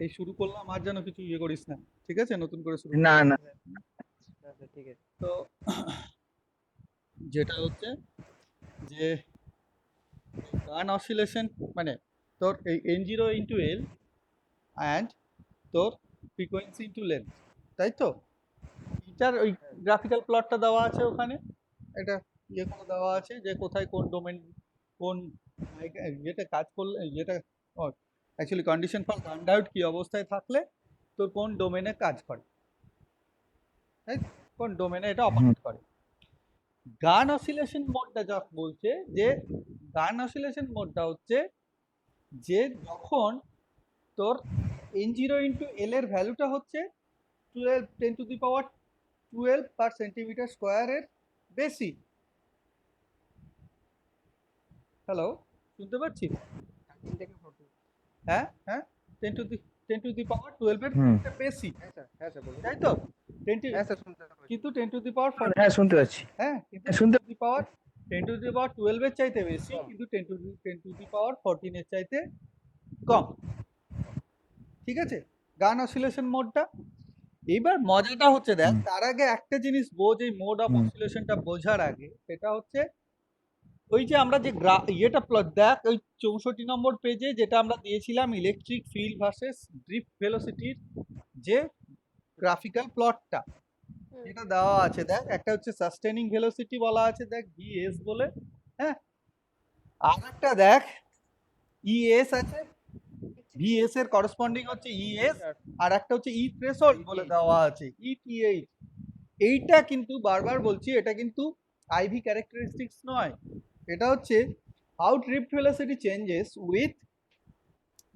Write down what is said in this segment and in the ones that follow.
এই শুরু করলাম, আর যেন কিছু ইয়ে করিস না, ঠিক আছে? নতুন করে শুরু না করলাম। না আচ্ছা ঠিক আছে। তো যেটা হচ্ছে যে গান অসিলেশন মানে তোর এই N0 ইন্টু এল অ্যান্ড তোর ফ্রিকোয়েন্সি ইন্টু লেন্থ, তাই তো? এটার ওই গ্রাফিক্যাল প্লটটা দেওয়া আছে ওখানে, এটা ইয়ে করে দেওয়া আছে যে কোথায় কোন ডোমেন কোন যেটা কাজ করলে যেটা অ্যাকচুয়ালি কন্ডিশন ফর গান ডায়োড কি অবস্থায় থাকলে তোর কোন ডোমেনে কাজ করে, তাই তো? কোন ডোমেনে এটা অপারেট করে। গান অসিলেশন মোডটা যা বলছে যে গান অসিলেশন মোডটা হচ্ছে যে যখন তোর N0 ইন্টু এল এর ভ্যালুটা হচ্ছে 10^12 পার সেন্টিমিটার স্কোয়ারের বেশি। হ্যালো, শুনতে পাচ্ছি? 13 থেকে 14। হ্যাঁ হ্যাঁ, 10^12 এর হুম বেশি, হ্যাঁ স্যার বলুন। তাই তো? 10 হ্যাঁ স্যার শুনতে পাচ্ছি। কিন্তু 10^14, হ্যাঁ শুনতে পাচ্ছি। হ্যাঁ কিন্তু হ্যাঁ শুনতে 10^12 এর চাইতে বেশি, কম। কিন্তু 10^14 এর চাইতে কম, ঠিক আছে? গান অসিলেশন মোডটা। এবার মজাটা হচ্ছে দেখ, হুম তার আগে একটা জিনিস বোঝ, এই মোড অফ হুম অসিলেশনটা বোঝার আগে, সেটা হচ্ছে ওই যে আমরা যে ইয়েটা প্লট দেখ ওই 64 নম্বর পেজে যেটা আমরা দিয়েছিলাম ইলেকট্রিক ফিল্ড ভার্সেস ড্রিফট ভেলোসিটির যে গ্রাফিক্যাল প্লটটা যেটা দেওয়া আছে, দেখ একটা হচ্ছে সাস্টেনিং ভেলোসিটি বলা আছে, দেখ ভিএস বলে, হ্যাঁ, আর একটা দেখ ইএস আছে, ভিএস এর করসপন্ডিং হচ্ছে ইএস, আর একটা হচ্ছে ই থ্রেশহোল্ড বলে দেওয়া আছে ইটিএইচ। এইটা কিন্তু বারবার বলছি, এটা কিন্তু আইভি ক্যারেক্টারিস্টিক্স নয়, এটা হচ্ছে how drift velocity changes with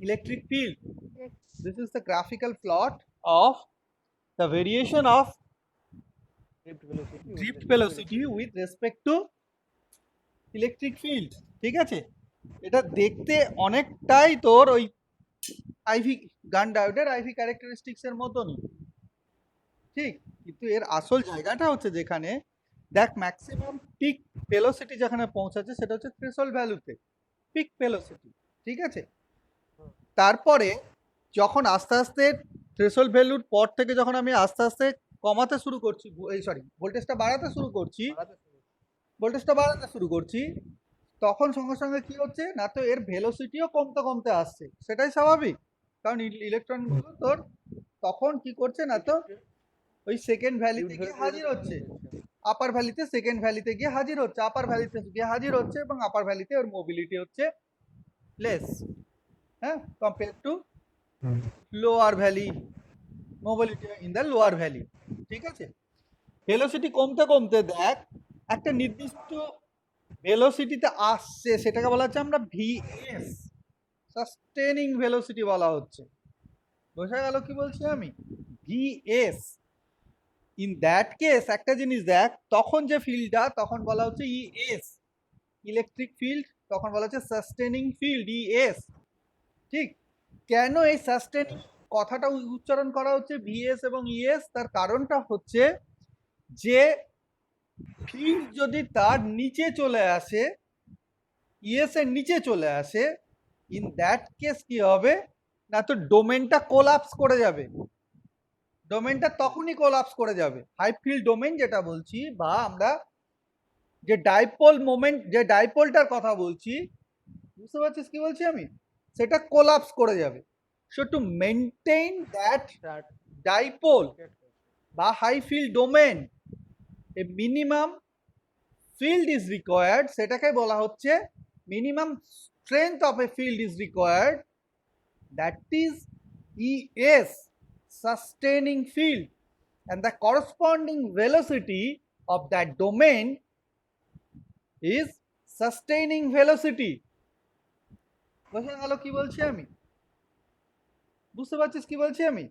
electric field. This is the graphical plot of the variation of drift velocity with respect to electric field, ঠিক আছে? এটা দেখতে অনেকটাই তোর ওই আইভি গান ডায়োডের আইভি ক্যারেক্টারিস্টিক্স এর মতনই, ঠিক, কিন্তু এর আসল জায়গাটা হচ্ছে যেখানে দেখ ম্যাক্সিমাম পিক ভেলোসিটি যেখানে পৌঁছাচ্ছে সেটা হচ্ছে থ্রেশহোল্ড ভ্যালুতে, পিক ভেলোসিটি, ঠিক আছে? তারপরে যখন আস্তে আস্তে থ্রেশহোল্ড ভ্যালুর পর থেকে যখন আমি আস্তে আস্তে কমাতে শুরু করছি, এই সরি ভোল্টেজটা বাড়াতে শুরু করছি, তখন সঙ্গে সঙ্গে কি হচ্ছে না, তো এর ভেলোসিটিও কমতে কমতে আসছে, সেটাই স্বাভাবিক, কারণ ইলেকট্রনগুলো তোর তখন কি করছে না, তো ওই সেকেন্ড ভ্যালিতে গিয়ে হাজির হচ্ছে, আপার ভ্যালিতে সেকেন্ড ভ্যালিতে গিয়ে হাজির হচ্ছে, আপার ভ্যালিতে গিয়ে হাজির হচ্ছে, এবং আপার ভ্যালিতে ওর মোবিলিটি হচ্ছে লেস, হ্যাঁ, compare to hmm lower valley, mobility in the lower valley, ঠিক আছে? ভেলোসিটি কমতে কমতে দেখ একটা নির্দিষ্ট ভেলোসিটিতে আসছে, সেটাকে বলা হচ্ছে আমরা ভিএস, সাস্টেনিং ভেলোসিটি বলা হচ্ছে। বোঝা গেল কি বলছি আমি? ভিএস। ইন দ্যাট কেস একটা জিনিস দেখ, তখন যে ফিল্ডটা তখন বলা হচ্ছে ইএস, ইলেকট্রিক ফিল্ড, তখন বলা হচ্ছে সাস্টেনিং ফিল্ড ইএস, ঠিক? কেন এই সাস্টেনিং কথাটা উচ্চারণ করা হচ্ছে ভিএস এবং ইএস, তার কারণটা হচ্ছে যে ফিল্ড যদি তার নিচে চলে আসে, ইএস এর নিচে চলে আসে, ইন দ্যাট কেস কি হবে না, তো ডোমেনটা কোলাপস করে যাবে, ডোমেনটা তখনই কোলাপস করে যাবে, হাই ফিল্ড ডোমেন যেটা বলছি, বা আমরা যে ডাইপোল মোমেন্ট, যে ডাইপোলটার কথা বলছি, বুঝতে পারছিস কি বলছি আমি, সেটা কোলাপস করে যাবে। So to maintain that dipole বা high field domain a minimum field is required, সেটাকে বলা হচ্ছে minimum strength of a field is required, that is ES, sustaining field, and the corresponding velocity of that domain is sustaining velocity. বোঝা গেল কি বলছি আমি? বুঝতে পারছিস কি বলছি আমি?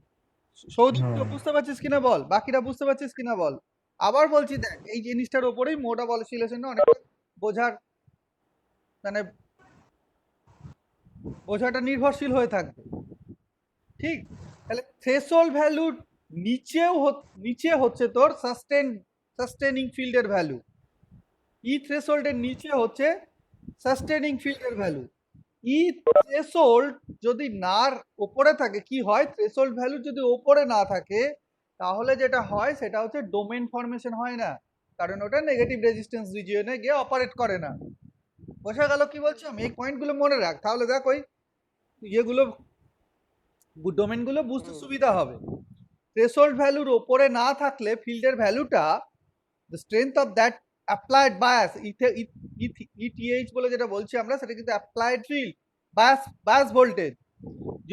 সৌদীপ হুম বুঝতে পারছিস কিনা বল, বাকিরা বুঝতে পারছিস কিনা বল। আবার বলছি দেখ, এই জিনিসটার ওপরেই মোড অফ অসিলেশন অনেকটা বোঝার মানে বোঝাটা নির্ভরশীল হয়ে থাকবে, ঠিক? তাহলে থ্রেশহোল্ড ভ্যালুর নিচে হচ্ছে তোর সাস্টেনিং ফিল্ডের ভ্যালু, ই থ্রেশহোল্ডের নিচে হচ্ছে সাস্টেনিং ফিল্ডের ভ্যালু, ই থ্রেশোল্ড যদি না ওপরে থাকে কি হয়, থ্রেশোল্ড ভ্যালু যদি ওপরে না থাকে তাহলে যেটা হয় সেটা হচ্ছে ডোমেন ফরমেশন হয় না, কারণ ওটা নেগেটিভ রেজিস্ট্যান্স রিজিয়নে গিয়ে অপারেট করে না। বোঝা গেল কি বলছি আমি? এই পয়েন্টগুলো মনে রাখ, তাহলে দেখ ওই ইয়েগুলো ডোমেনগুলো বুঝতে সুবিধা হবে। থ্রেশোল্ড ভ্যালুর ওপরে না থাকলে ফিল্ডের ভ্যালুটা, the strength of that applied bias, ETH বলে যেটা বলছি আমরা, সেটা কিন্তু অ্যাপ্লাইড ফিল্ড বায়াস ভোল্টেজ।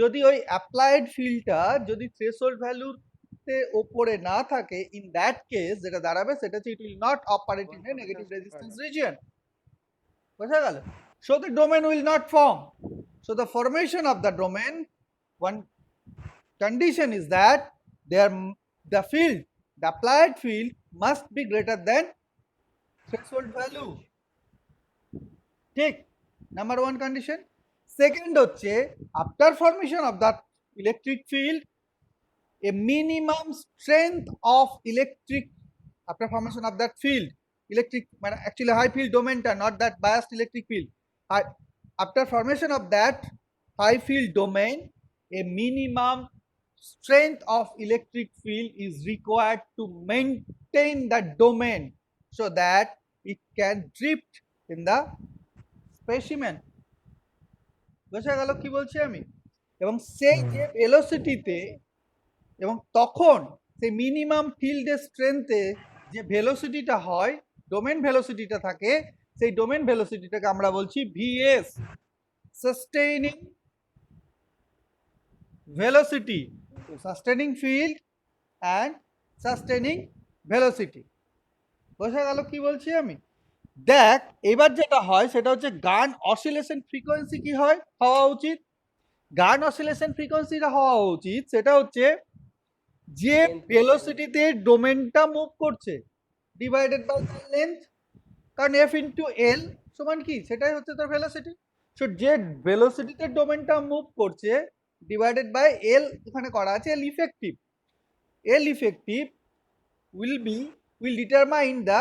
যদি ওই অ্যাপ্লাইড ফিল্ডটা যদি থ্রেশোল্ড ভ্যালুতে ওপরে না থাকে, ইন দ্যাট কেস যেটা দাঁড়াবে সেটা হচ্ছে it will not operate in a negative resistance region. বোঝা গেল? So the domain will not form. So the formation of the domain, one condition is that the field, the applied field must be greater than threshold value. ঠিক, number one condition. Second হচ্ছে after formation of that electric field, a minimum strength of electric, after formation of that field, electric actually high field domain ta, not that biased electric field. After formation of that high field domain, a minimum strength of electric field is required to maintain that domain so that it can drift in the specimen. বোঝা গেল কি বলছি আমি? এবং সেই যে ভেলোসিটিতে, এবং তখন সেই মিনিমাম ফিল্ডের স্ট্রেংথে যে ভেলোসিটিটা হয়, ডোমেন ভেলোসিটিটা থাকে, সেই ডোমেন ভেলোসিটিটাকে আমরা বলছি VS, sustaining velocity, sustaining field and sustaining velocity. বোঝা গেল কি বলছি আমি? দেখ এবার যেটা হয় সেটা হচ্ছে গান অসিলেশন ফ্রিকোয়েন্সি কি হয় হওয়া উচিত। গান অসিলেশন ফ্রিকোয়েন্সিটা হওয়া উচিত সেটা হচ্ছে যে ভেলোসিটিতে ডোমেনটা মুভ করছে ডিভাইডেড বাই তার লেন্থ, কারণ এফ ইন্টু এল সমান কি, সেটাই হচ্ছে তার ভেলোসিটি। সো যে ভেলোসিটিতে ডোমেনটা মুভ করছে ডিভাইডেড বাই এল, এখানে করা আছে L effective. L effective will determine the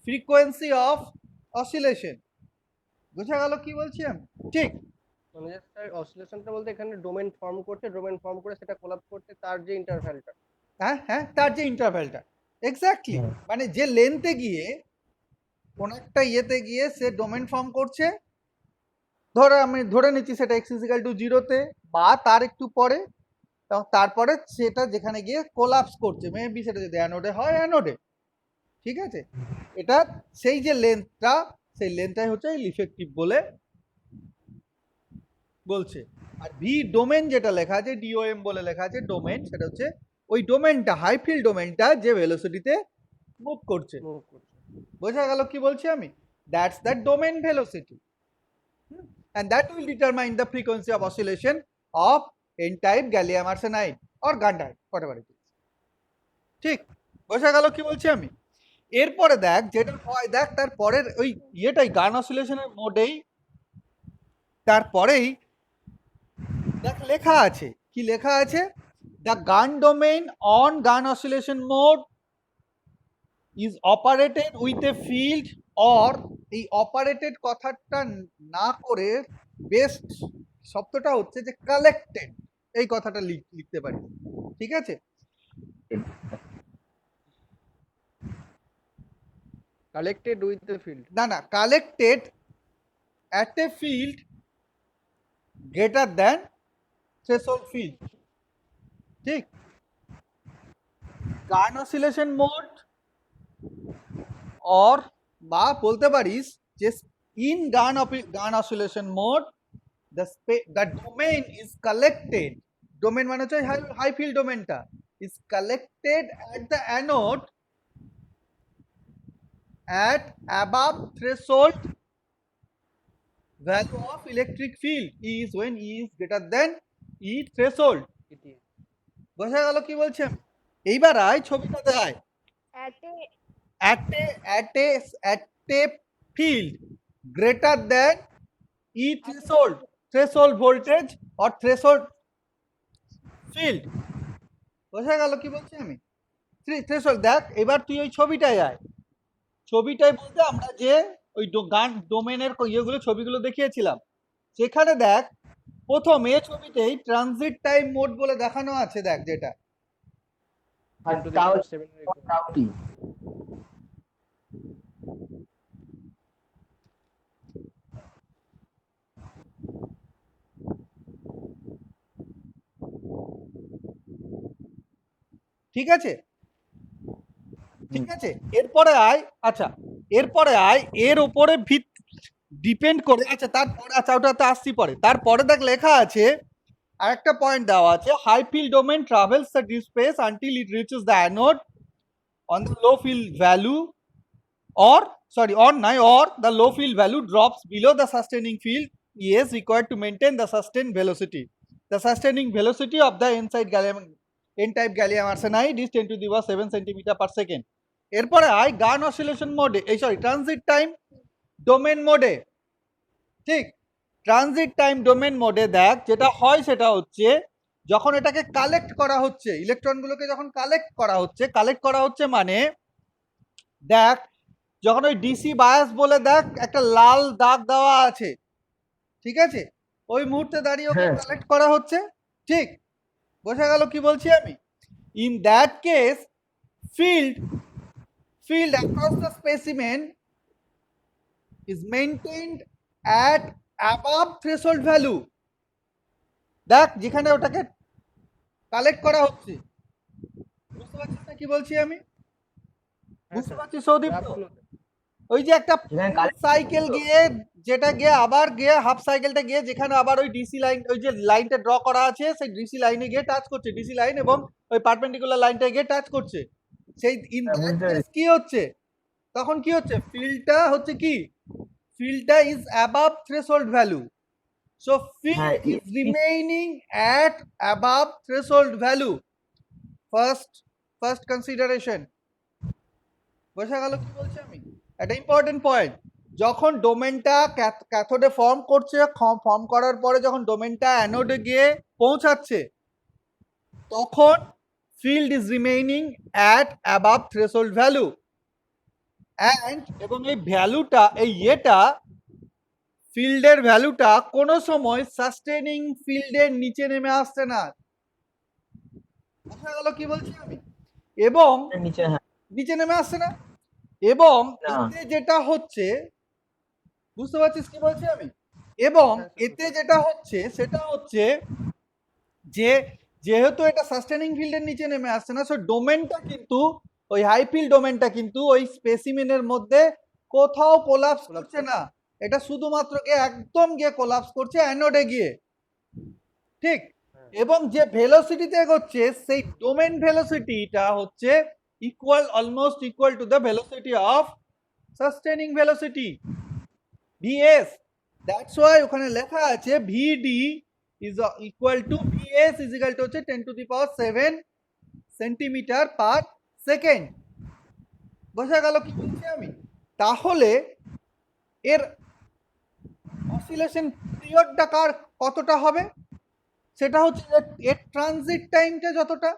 frequency of oscillation. বুঝা গেল কি বলছি আমি? ঠিক, মানে স্যার অসিলেশনটা বলতে এখানে ডোমেন ফর্ম করতে, ডোমেন ফর্ম করে সেটা কোলাপস করতে তার যে ইন্টারভ্যালটা, হ্যাঁ হ্যাঁ, তার যে ইন্টারভ্যালটা এক্স্যাক্টলি, মানে যে লেন্থে গিয়ে কোন একটা ইয়েতে গিয়ে সে ডোমেন ফর্ম করছে, ধরো আমি ধরে নিচ্ছি সেটা x ইজিক্যাল টু 0-তে বা তার একটু পরে, এবং তারপরে সেটা যেখানে গিয়ে কোলাপস করছে, মেবি সেটা যদি অ্যানোডে হয় অ্যানোডে, ঠিক আছে? এটা সেই যে লেন্থটা, সেই লেন্থটাই হচ্ছে ইফেক্টিভ বলে বলছে। আর ভি ডোমেন যেটা লেখা আছে, ডিওএম বলে লেখা আছে ডোমেন, সেটা হচ্ছে ওই ডোমেনটা, হাই ফিল্ড ডোমেনটা যে ভেলোসিটিতে মুভ করছে। বোঝা গেল কি বলছি আমি? That's the domain velocity, and that will determine the frequency of oscillation of n-type gallium arsenide or GaN-type, whatever it is. ঠিক, বোঝা গেল কি বলছি আমি? এরপরে দেখ যেটা হয়, দেখ তারপরের ওই ইয়েটাই গান অসিলেশনের মোডেই, তারপরেই দেখ লেখা আছে কি, লেখা আছে the GaN domain on GaN oscillation mode is operated with a field, or এই অপারেটেড কথাটা না করে বেস্ট শব্দটা হচ্ছে যে কালেক্টেড, এই কথাটা লিখতে পারি, ঠিক আছে? কালেক্টেড উইথ দ্য ফিল্ড, না না, collected at a field greater than threshold field, ঠিক? গান অসিলেশন মোড, or বা বলতে পারিস যে in Gunn oscillation mode the domain is collected, domain মানে হচ্ছে হাই ফিল্ড ডোমেনটা is collected at the anode at above threshold value of electric field is when E is greater than E threshold. বোঝা গেল কি বলছেন? এইবার আয় ছবিটাতে আয়, at a field greater than E threshold voltage or threshold field. বোঝা গেল কি বলছি আমি? থ্রেশোল্ড। দেখ এবার তুই ওই ছবিটায় আয়, ছবিটায় বলতে আমরা যে ওই গান ডোমেনের ইয়েগুলো ছবিগুলো দেখিয়েছিলাম, সেখানে দেখ প্রথম এ ছবিতেই ট্রানজিট টাইম মোড বলে দেখানো আছে, দেখ যেটা 10 to the power 7 এর equal। টাউ টি। ঠিক আছে, ঠিক আছে। এরপরে আয়, আচ্ছা এরপরে আয়, এর উপরে ডিপেন্ড করে, আচ্ছা তারপরে, আচ্ছা ওটাতে আসছি পরে। তারপরে দেখ লেখা আছে আরেকটা পয়েন্ট দেওয়া আছে, high field domain travels the deep space until it reaches the anode on the low field value or sorry or nine or the low field value drops below the sustaining field is required to maintain the sustained velocity. The sustaining velocity of the n-type gallium arsenide is 10 to the power 7 centimeter per second. এরপরে I গান oscillation মোডে, এই sorry transit time domain মোডে, ঠিক transit time domain মোডে দেখ যেটা হয় সেটা হচ্ছে যখন এটাকে কালেক্ট করা হচ্ছে, ইলেকট্রনগুলোকে যখন কালেক্ট করা হচ্ছে মানে দেখ যখন ওই ডিসি বায়াস বলে দেখ একটা লাল দাগ দেওয়া আছে, ঠিক আছে, ওই মুহূর্তে দাঁড়িয়ে ওকে হ্যাঁ। কালেক্ট করা হচ্ছে, ঠিক বোঝা গেল কি বলছি আমি? In that case field across the specimen is maintained at above threshold value. দেখ যেখানে ওটাকে কালেক্ট করা হচ্ছে, বুঝতে পারছিস না কি বলছি আমি? বুঝতে পারছিস সৌদীপ্ত? ওই যে একটা সাইকেল গিয়ে যেটা গিয়ে আবার গিয়ে হাফ সাইকেলটা গিয়ে যেখানে আবার ওই ডিসি লাইন, ওই যে লাইনটা ড্র করা আছে সেই ডিসি লাইনে গিয়ে টাচ করছে, ডিসি লাইন এবং ওই পারপেন্ডিকুলার লাইনটা গিয়ে টাচ করছে, সেই কি হচ্ছে তখন কি হচ্ছে, ফিল্ডটা হচ্ছে কি, ফিল্ডটা is above threshold value, so field is remaining at above threshold value, first consideration. বোঝা গেল কি বলছি আমি? একটা ইম্পর্টেন্ট পয়েন্ট, যখন ডোমেনটা ক্যাথোডে ফর্ম করছে, ফর্ম করার পরে যখন ডোমেনটা অ্যানোডে গিয়ে পৌঁছাচ্ছে তখন field is remaining at above threshold value and, এবং এই ভ্যালুটা এই ইয়েটা ফিল্ডের ভ্যালুটা কোনো সময় সাস্টেনিং ফিল্ডের নিচে নেমে আসছে না। বোঝা গেল কি বলছি আমি? এবং নিচে নেমে আসছে না, এবং এতে যেটা হচ্ছে, বুঝতে পারছিস কি বলছি আমি? এবং এতে যেটা হচ্ছে সেটা হচ্ছে যে যেহেতু এটা সাস্টেনিং ফিল্ডের নিচে নেমে আসছে না, সো ডোমেনটা কিন্তু ওই হাই ফিল্ড ডোমেনটা কিন্তু ওই স্পেসিমেনের মধ্যে কোথাও কোলাপস করছে না, এটা শুধুমাত্র গিয়ে একদম গিয়ে কোলাপস করছে অ্যানোডে গিয়ে, ঠিক। এবং যে ভেলোসিটিতে এগোচ্ছে সেই ডোমেন ভেলোসিটিটা হচ্ছে almost equal to the velocity of sustaining velocity vs. That's why ওখানে লেখা আছে vd is equal to vs is equal to হচ্ছে 10 to the power 7 centimetre per second. বোঝা গেল কি বলছি আমি? তাহলে এর অসিলেশন পিরিয়ডটা কতটা হবে, সেটা হচ্ছে এর ট্রানজিট টাইমটা যতটা।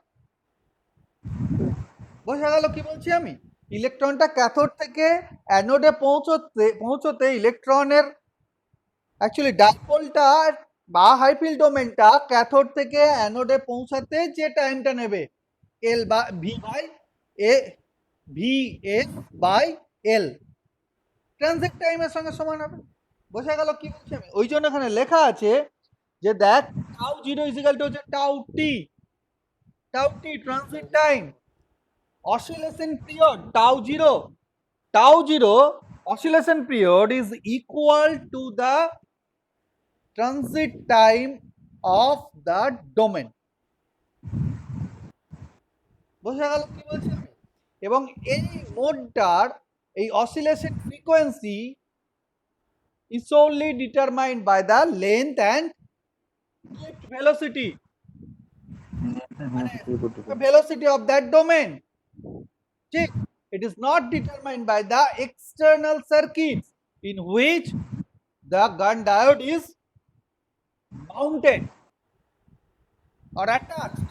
বোঝা গেল কি বলছি আমি? ইলেকট্রনটা ক্যাথোড থেকে অ্যানোডে পৌঁছতে ইলেকট্রনের অ্যাকচুয়ালি ডাইপোলটা বা হাইফিল্ড ডোমেনটা ক্যাথোড থেকে অ্যানোডে পৌঁছাতে যে টাইমটা নেবে এল বা V by A, V S by L, transit টাইমের সঙ্গে সমান হবে। বোঝা গেল কি বলছি আমি? ওই জন্য এখানে লেখা আছে যে দেখ টাউ জিরো ইজিক্যাল টু হচ্ছে tau T transit time, oscillation period tau zero oscillation period is equal to the transit time of the domain. বোঝা গেল কি বলছি আমি? এবং এই মোডটার এই oscillation frequency is solely determined by the length and velocity velocity of that domain. It is not determined by the external circuits in which the gun diode is mounted or attached.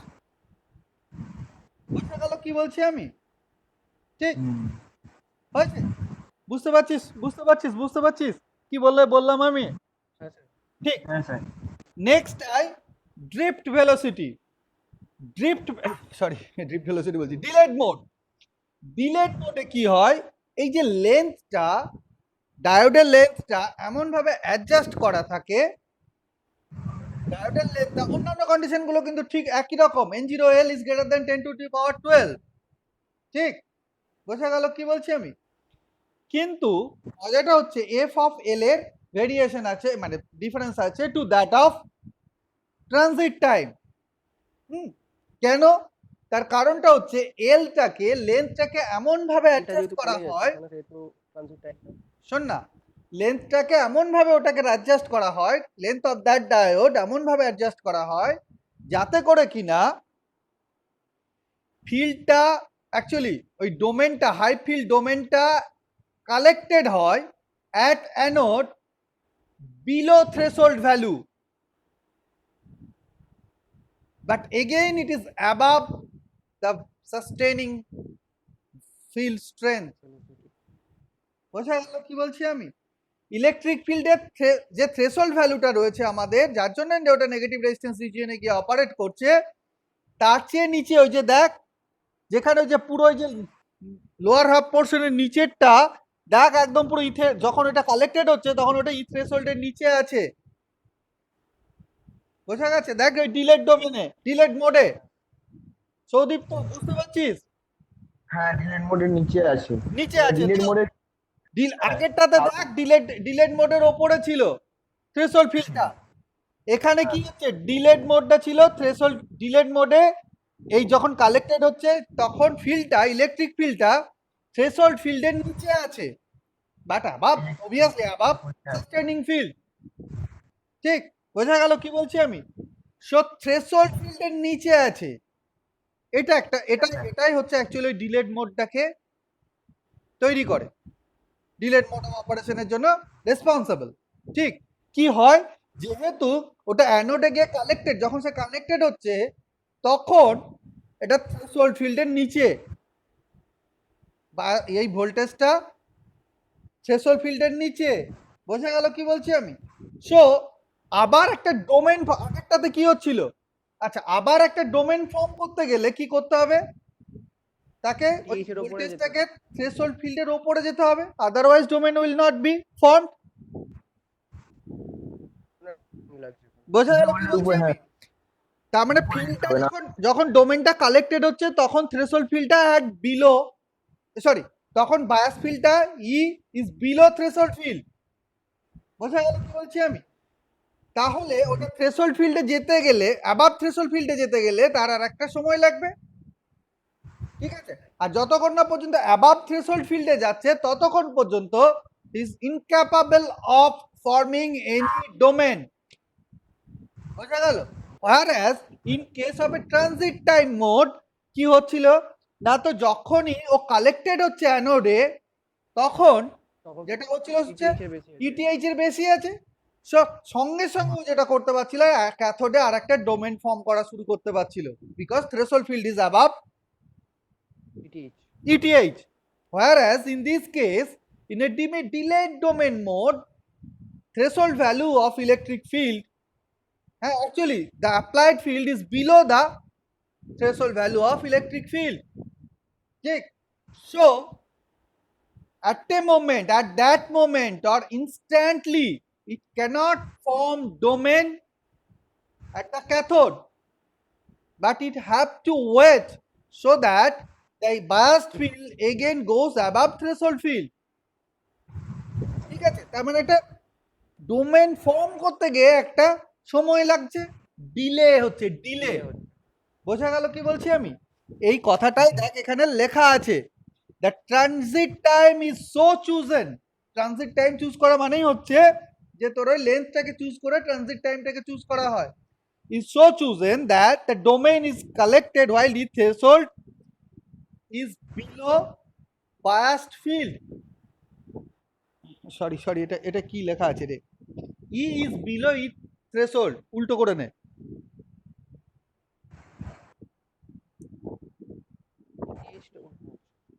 বুঝতে গেল কি বলছি আমি? ঠিক হয়েছে? বুঝতে পারছিস কি বললাম আমি? ঠিক। হ্যাঁ sir. Next I drift velocity. Drift velocity বলছি, ডিলেড মোড। ডিলেড মোডে কি হয়, এই যে লেন্থটা, ডায়োডের লেন্থটা এমন ভাবে অ্যাডজাস্ট করা থাকে, ডায়োডের লেন্থটা অন্যান্য কন্ডিশন গুলো কিন্তু ঠিক একই রকম, n0l is greater than 10 to the power 12, ঠিক বোঝা গেল কি বলছি আমি? কিন্তু মজাটা হচ্ছে এফ অফ এল এর ভেরিয়েশন আছে, মানে ডিফারেন্স আছে to that of transit time. কেন? তার কারণটা হচ্ছে এলটাকে, লেন্থটাকে এমন ভাবে এটা অ্যাডজাস্ট যেহেতু করা কমে যাচ্ছে হয়, এখানে সেহেতু ট্রানজিট টাইম। শোন না, লেন্থটাকে এমন ভাবে ওটাকে অ্যাডজাস্ট করা হয়, লেন্থ অফ দ্যাট ডায়োড এমন ভাবে অ্যাডজাস্ট করা হয় যাতে করে কিনা ফিল্ডটা, অ্যাকচুয়ালি ওই ডোমেনটা, হাই ফিল্ড ডোমেনটা কালেক্টেড হয় at anode below threshold value, but again it is above the sustaining field strength. বোঝা গেল কি বলছি আমি? ইলেকট্রিক ফিল্ডের যে থ্রেশহোল্ড ভ্যালুটা রয়েছে আমাদের, যার জন্য ওটা নেগেটিভ রেজিস্ট্যান্স রিজিয়নে গিয়ে অপারেট করছে, তার চেয়ে নিচে ওই যে দেখ, যেখানে ওই যে পুরো ওই যে লোয়ার হাফ পোর্শনের নিচেরটা দেখ, একদম পুরো ইথে, যখন এটা কালেক্টেড হচ্ছে তখন ওটা ই থ্রেশহোল্ডের নিচে আছে, বোঝা গেছে? দেখ ওই ডিলেড ডোমেনে, ডিলেড মোডে, সৌদীপ তো বুঝতে পারছিস? হ্যাঁ ডিলেট মোডের নিচে আছে। নিচে আছে ডিলেট তো? মোডের আগেরটাতে দেখ ডিলেড মোডের ওপরে ছিল থ্রেশহোল্ড ফিল্ডটা, এখানে কি হচ্ছে, ডিলেড মোডটা ছিল থ্রেশহোল্ড, ডিলেড মোডে এই যখন কালেক্টেড হচ্ছে তখন ফিল্ডটা, ইলেকট্রিক ফিল্ডটা থ্রেশহোল্ড ফিল্ডের নিচে আছে, but above, obviously above sustaining field, ঠিক বোঝা গেল কি বলছি আমি? সো থ্রেশহোল্ড ফিল্ডের নিচে আছে, এটা একটা, এটাই হচ্ছে অ্যাকচুয়ালি ডিলেড মোডটাকে তৈরি করে, ডিলেড মোড অপারেশনের জন্য রেসপন্সিবল, ঠিক। কি হয়, যেহেতু ওটা অ্যানোডে গিয়ে কালেক্টেড, যখন সে কানেক্টেড হচ্ছে তখন এটা থ্রেশহোল্ড ফিল্ডের নিচে, বা এই ভোল্টেজটা থ্রেশহোল্ড ফিল্ডের নিচে, বোঝা গেল কি বলছি আমি? সো আবার একটা ডোমেন, আগেরটাতে কি হচ্ছিল, আচ্ছা আবার একটা ডোমেন ফর্ম করতে গেলে কি করতে হবে, তাকে ওই TH এর ওপরে যেতে ভোল্টেজটাকে থ্রেশহোল্ড ফিল্ডের উপরে যেতে হবে, otherwise domain will not be formed. লাগছে। বোঝা গেল কি বলছি আমি? তার মানে ফিল্ডটা যখন ডোমেনটা কালেক্টেড হচ্ছে তখন থ্রেশহোল্ড ফিল্ডটা এট বিলো, সরি, তখন বায়াস ফিল্ডটা ই ইজ বিলো থ্রেশহোল্ড ফিল্ড, বোঝা গেল কি বলছি আমি? তাহলে ওটা থ্রেশহোল্ড ফিল্ডে যেতে গেলে, অ্যাবাভ থ্রেশহোল্ড ফিল্ডে যেতে গেলে তার আর একটা সময় লাগবে, ঠিক আছে? আর যতক্ষণ না পর্যন্ত অ্যাবাভ থ্রেশহোল্ড ফিল্ডে যাচ্ছে ততক্ষণ পর্যন্ত is incapable of forming any domain, বোঝা গেল? whereas in case of a transit time mode কি হচ্ছিল না, তো যখনই ও কালেক্টেড হচ্ছে অ্যানোডে তখন তখন যেটা হচ্ছিল হচ্ছে ETH এর বেশি আছে। ইটিএইচ এর বেশি আছে, সঙ্গে সঙ্গে ও যেটা করতে পারছিল ক্যাথোডে আর একটা ডোমেন ফর্ম করা শুরু করতে পারছিল, because threshold field is above ETH ETH. Whereas in this case, in a delayed domain mode, threshold value of electric field, actually the applied field is below the threshold value of electric field. Okay. So at that moment or instantly, it cannot form domain at the cathode, but it have to wait so that the biased field again goes above threshold field. ঠিক আছে, তার মানে এটা domain form করতে গিয়ে একটা সময় লাগছে, ডিলে হচ্ছে, ডিলে, বোঝা গেল কি বলছি আমি? এই কথাটাই দেখ এখানে লেখা আছে, the transit time is so chosen, transit time choose করা মানেই হচ্ছে যে তোর ওই লেন্থটাকে চুজ করে ট্রানজিট টাইমটাকে চুজ করা হয়, is so chosen that the domain is collected while the threshold is below biased field. Sorry এটা কি লেখা আছে রে, E is below E threshold, উল্টো করে নে,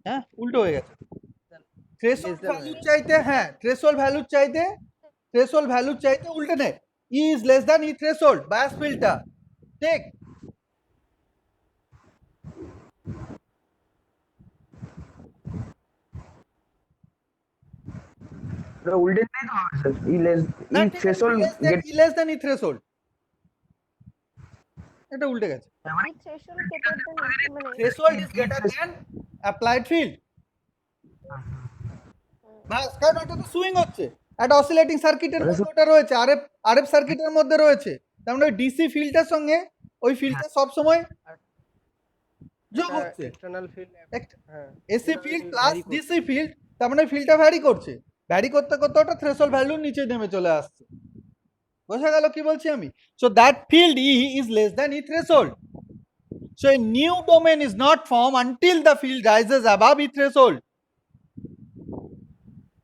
হ্যাঁ উল্টো হয়ে গেছে, থ্রেশহোল্ড ভ্যালু চাইতে, হ্যাঁ থ্রেশহোল্ড ভ্যালু চাইতে উল্টে নে, E is less than E threshold, bias filter. ঠিক? ওটা উল্টে দিলেই তো হবে স্যার। ই লেস না, ই ঠিক আছে, threshold gate E less than E threshold. এটা উল্টে গেছে। এই threshold greater than মানে Threshold is greater than applied field. বাস, কারণ এটা তো সুইং হচ্ছে, একটা অসিলেটিং সার্কিটের মধ্যে ওটা রয়েছে, আরএফ সার্কিটের মধ্যে রয়েছে, তার মানে ওই ডিসি ফিল্ডের সঙ্গে ওই ফিল্ডটা সব সময় যোগ হচ্ছে। এক্সটার্নাল ফিল্ড হ্যাঁ AC field plus DC field, তার মানে ফিল্ডটা ভ্যারি করছে, ভ্যারি করতে করতে ওটা থ্রেশহোল্ড ভ্যালুর নিচে নেমে চলে আসছে। বোঝা গেল কি বলছি আমি? So that field E is less than E threshold. So a new domain is not form until the field rises above E threshold.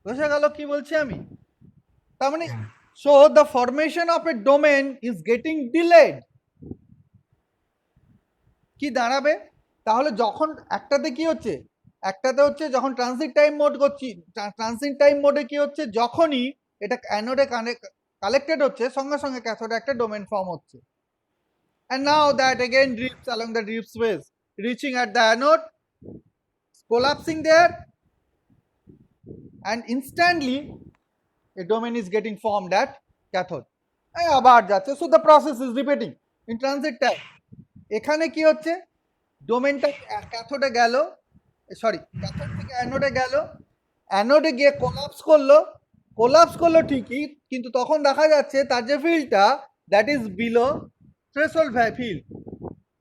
বোঝা গেল কি বলছি আমি? তার মানে so the formation of a domain is getting delayed. কি দাঁড়াবে তাহলে? যখন একটাতে কি হচ্ছে, একটাতে হচ্ছে যখন ট্রানজিট টাইম মোড করছি, ট্রানজিট টাইম মোডে কি হচ্ছে, যখনই এটা অ্যানোডে কালেক্টেড হচ্ছে সঙ্গে সঙ্গে ক্যাথোডে একটা ডোমেন ফর্ম হচ্ছে, and now that again drifts along the drift space reaching at the anode, collapsing there, and instantly a domain is getting formed at cathode. আবার যাচ্ছে, so the process is repeating in transit time. এখানে কি হচ্ছে, ডোমেনটা ক্যাথোডে গেল, sorry cathode থেকে অ্যানোডে গেল, অ্যানোডে গিয়ে collapse করলো ঠিকই, কিন্তু তখন দেখা যাচ্ছে তার যে ফিল্ডটা that is below threshold field,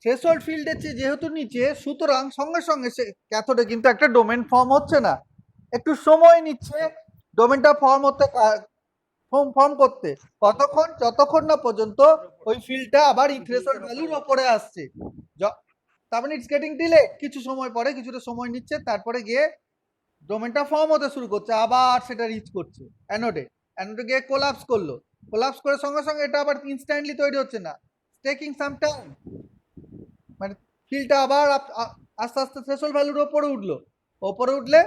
threshold ফিল্ডের চেয়ে যেহেতু নিচে, সুতরাং সঙ্গে সঙ্গে সে ক্যাথোডে কিন্তু একটা ডোমেন ফর্ম হচ্ছে না, একটু সময় নিচ্ছে ডোমেনটা ফর্ম করতে। কতক্ষণ? যতক্ষণ না পর্যন্ত ওই ফিল্ডটা আবার ই থ্রেশহোল্ড ভ্যালুর উপরে আসছে, তার মানে ইটস গেটিং ডিলে। কিছু সময় পরে, কিছুটা সময় নিচ্ছে, তারপরে গিয়ে ডোমেনটা ফর্ম হতে শুরু করছে, আবার সেটা রিচ করছে অ্যানোডে, অ্যানোডে গিয়ে কোলাপস করে সঙ্গে সঙ্গে এটা আবার ইনস্ট্যান্টলি তৈরি হচ্ছে না, টেকিং সাম টাইম, মানে ফিল্ডটা আবার আস্তে আস্তে থ্রেশহোল্ড ভ্যালুর ওপরে উঠলে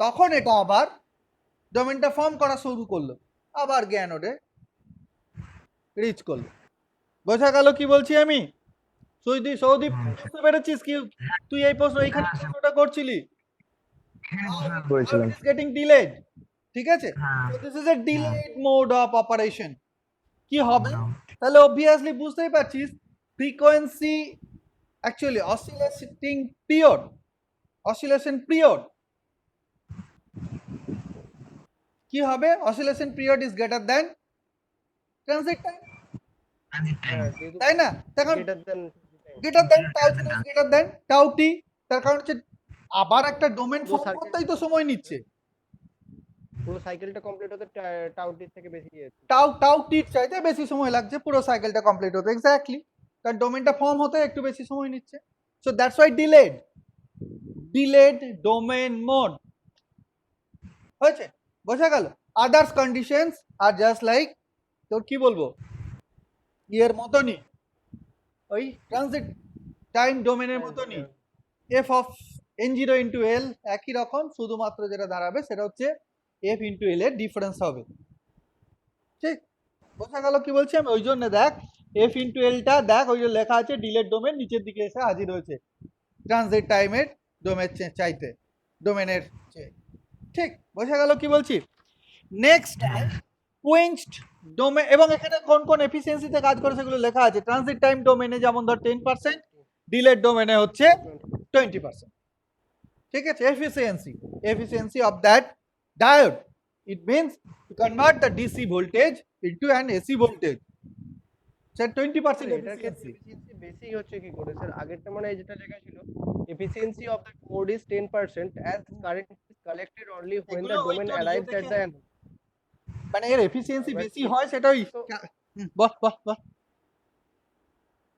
তখন এটা আবার ডোমেনটা ফর্ম করা শুরু করলো, আবার গিয়ে অ্যানোডে রিচ করলো। বোঝা গেল কি বলছি আমি? সৌদীপ বুঝতে পেরেছিস কি? তুই এই প্রশ্ন এইখানে প্রশ্নটা করছিলি, করেছিলাম। গেটিং ডিলেড, ঠিক আছে? This is a delayed mode of operation. কি হবে তাহলে? অবভিয়াসলি বুঝতেই পারছিস, ফ্রিকোয়েন্সি অ্যাকচুয়ালি অসিলেশন পিরিয়ড কি হবে? Oscillation period is greater than transit time, তাই না? তখন গ্রেটার দ্যান টাউ টি, তার কারণ হচ্ছে আবার একটা ডোমেন ফর্ম করতেই তো সময় নিচ্ছে, পুরো সাইকেলটা কমপ্লিট হতে টাউ টি থেকে বেশি আছে, টাউ টির চাইতে বেশি সময় লাগছে পুরো সাইকেলটা কমপ্লিট হতে, এক্স্যাক্টলি, কারণ ডোমেনটা ফর্ম হতে একটু বেশি সময় নিচ্ছে। So that's why delayed domain mode হয়েছে। বোঝা গেল? আদার্স কন্ডিশনস আর জাস্ট লাইক তোর কি বলবো, ইয়ের মতনই, ওই ট্রানজিট টাইম ডোমেনের মতনই, F of n0 into L একই রকম, শুধুমাত্র যেটা দাঁড়াবে সেটা হচ্ছে এফ ইন্টু এল এর ডিফারেন্স হবে। ঠিক বোঝা গেল কি বলছি আমি? ওই জন্য দেখ এফ ইন্টু এলটা দেখ, ওই যে লেখা আছে ডিলেট ডোমেন, নিচের দিকে এসে হাজির হয়েছে ট্রানজিট টাইমের চাইতে ডোমেনের চেয়ে। ঠিক বোঝা গেল কি বলছি? নেক্সট কোয়েঞ্চড ডোমেন, এবং এখানে কোন কোন এফিসিয়েন্সিতে কাজ করে সেগুলো লেখা আছে। ট্রানজিট টাইম ডোমেনে যেমন ধর 10%, ডিলেট ডোমেনে হচ্ছে 20%। ঠিক আছে? Efficiency of that diode, it means to convert the DC voltage into an AC voltage, sir 20% efficiency বেশি হচ্ছে কি করে স্যার? আগেরটা মানে যেটা লেখা ছিল efficiency of the mode is 10% as current is collected only when the domain arrives at the end, মানে এর এফিসিয়েন্সি বেশি হয় সেটাই বাহ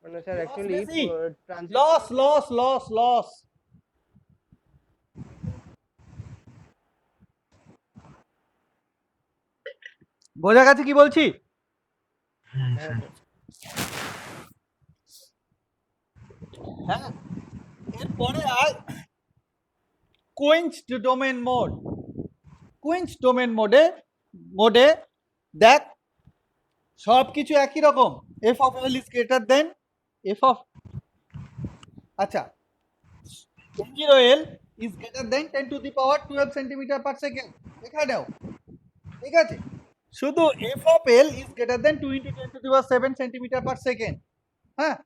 মানে স্যার অ্যাকচুয়ালি ট্রানজিট লস বোঝা গেছে কি বলছি? হ্যাঁ, এরপরে আর কোয়েঞ্চড ডোমেন মোডে দেখ সবকিছু একই রকম। F of L is greater than F of, আচ্ছা, zero L is greater than 10⁻12 centimetre per second, এখানেও ঠিক আছে। শুধু F of L is greater than 2 × 10⁻7 centimetre per second. হ্যাঁ,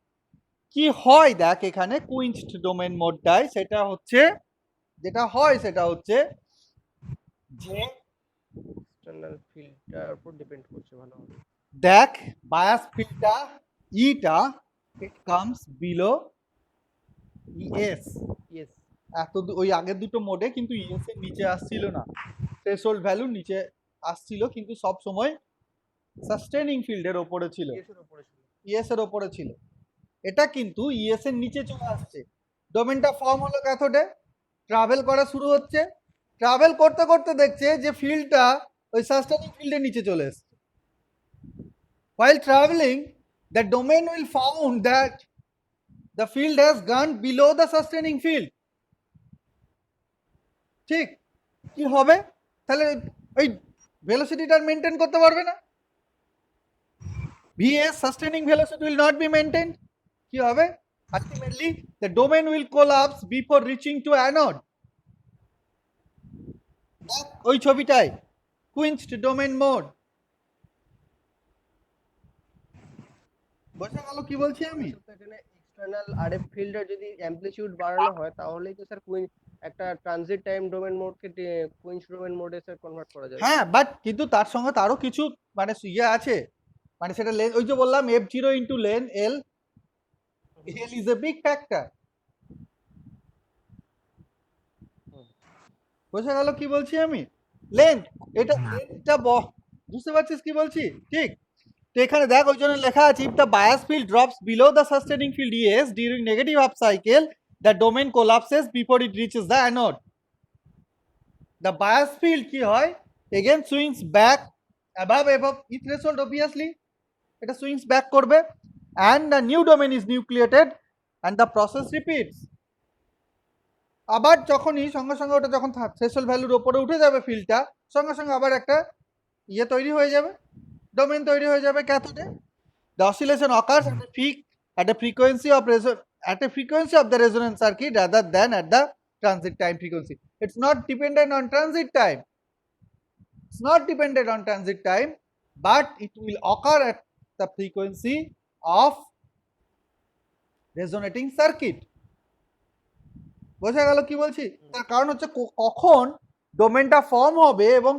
কি হয় দেখ এখানে কুইন্সড ডোমেন মোডটায়, সেটা হচ্ছে যেটা হয় সেটা হচ্ছে যে এক্সটার্নাল ফিল্ডটার উপর ডিপেন্ড করছে ভালো হবে। দেখ বায়াস ফিল্ডটা ইটা it comes below ES, yes, ওই আগের দুটো মোডে কিন্তু ইএস এর নিচে আসছিল না, থ্রেশহোল্ড ভ্যালু নিচে আসছিল, কিন্তু সব সময় সাস্টেনিং ফিল্ডের ওপরে ছিল, ইয়েস এর উপরে ছিল। ইএস এর ওপরে ছিল। এটা কিন্তু ইএস এর নিচে চলে আসছে। ডোমেনটা ফর্ম হলো ক্যাথোডে, ট্রাভেল করা শুরু হচ্ছে, ট্রাভেল করতে করতে দেখছে যে ফিল্ডটা ওই সাস্টেনিং ফিল্ডের নিচে চলে এসছে। While traveling, the domain will found that the field has gone below the sustaining field. ঠিক, কি হবে তাহলে ওই ভেলোসিটিটা মেনটেন করতে পারবে না, vs sustaining velocity will not be maintained, কি হবে ultimately the domain will collapse before reaching to anode। ওই ছবিটায় কুইন্সড ডোমেন মোড, বোঝা গেল কি বলছি আমি? এখানে এক্সটার্নাল আরএফ ফিল্ডের যদি অ্যামপ্লিটিউড বাড়ানো হয় তাহলেই তো স্যার একটা ট্রানজিট টাইম ডোমেন মোডকে কুইন্স ডোমেন মোডে স্যার কনভার্ট করা যাবে। হ্যাঁ, বাট কিন্তু তার সঙ্গে তারও কিছু মানে ইয়ে আছে, মানে সেটা ওই যে বললাম f0 into lane L, L is a big factor. বোঝা গেল কি বলছি আমি? লেন্থ, এটা বুঝতে পারছিস কি বলছি? ঠিক, তো এখানে দেখ ওই জন্য লেখা আছে if the bias field drops below the sustaining field ES during negative half cycle the domain collapses before it reaches the anode. The bias field কি হয়, again swings back above E threshold obviously, এটা swings back করবে and the new domain is nucleated and the process repeats. আবার যখনই সঙ্গে সঙ্গে ওটা যখন থ্রেশহোল্ড ভ্যালুর ওপরে উঠে যাবে ফিল্ডটা, সঙ্গে সঙ্গে আবার একটা ইয়ে তৈরি হয়ে যাবে, ডোমেন তৈরি হয়ে যাবে ক্যাথোডে। The oscillation occurs at a frequency of the resonance circuit rather than at the transit time frequency. It's not dependent on transit time. It's not dependent on transit time, but it will occur at the frequency of resonating circuit. বোঝা গেল কি বলছি? তার কারণ হচ্ছে কখন ডোমেনটা form হবে এবং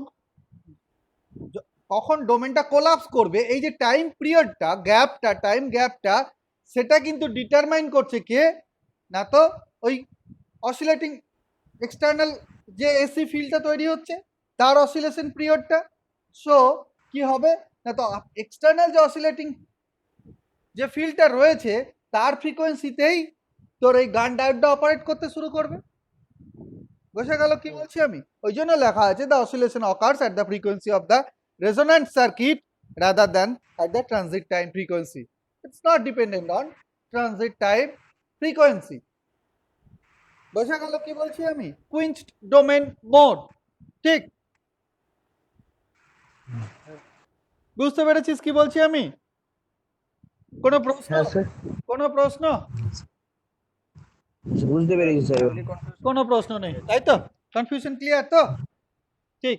কখন ডোমেনটা কোলাপস করবে, এই যে টাইম পিরিয়ডটা, টাইম গ্যাপটা, সেটা কিন্তু ডিটারমাইন করছে কে না, তো ওই অসিলেটিং এক্সটার্নাল যে এসি ফিল্ডটা তৈরি হচ্ছে তার অসিলেশন পিরিয়ডটা। সো কি হবে না, তো এক্সটার্নাল যে অসিলেটিং যে ফিল্ডটা রয়েছে তার ফ্রিকোয়েন্সিতেই তোর এই গান ডায়োডটা অপারেট করতে শুরু করবে। বোঝা গেল কি বলছি আমি? ওই জন্য লেখা আছে the oscillation occurs at the frequency of the resonant circuit rather than at the transit time frequency. It's not dependent on transit time frequency. বোঝা গেল কি বলছি আমি? কুইন্সড ডোমেন মোড, ঠিক? বুঝতে পেরেছিস কি বলছি আমি? কোনো প্রশ্ন? হ্যাঁ স্যার, কোনো প্রশ্ন? বুঝতে পেরেছি স্যার। কোনো প্রশ্ন নেই, তাই তো? কনফিউশন ক্লিয়ার তো? ঠিক,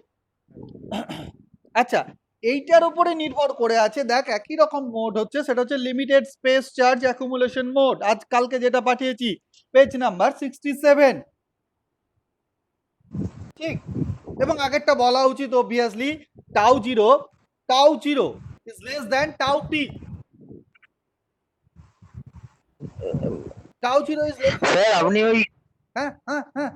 আচ্ছা, এইটার উপরে নির্ভর করে আছে দেখ একই রকম মোড হচ্ছে, সেটা হচ্ছে limited space charge accumulation mode, আজ কালকে যেটা পাঠিয়েছি পেজ নাম্বার 67, ঠিক? এবং আগেরটা বলা উচিত obviously tau zero is less than tau T, tau zero is less. Sir আপনি ওই হ্যাঁ হ্যাঁ হ্যাঁ,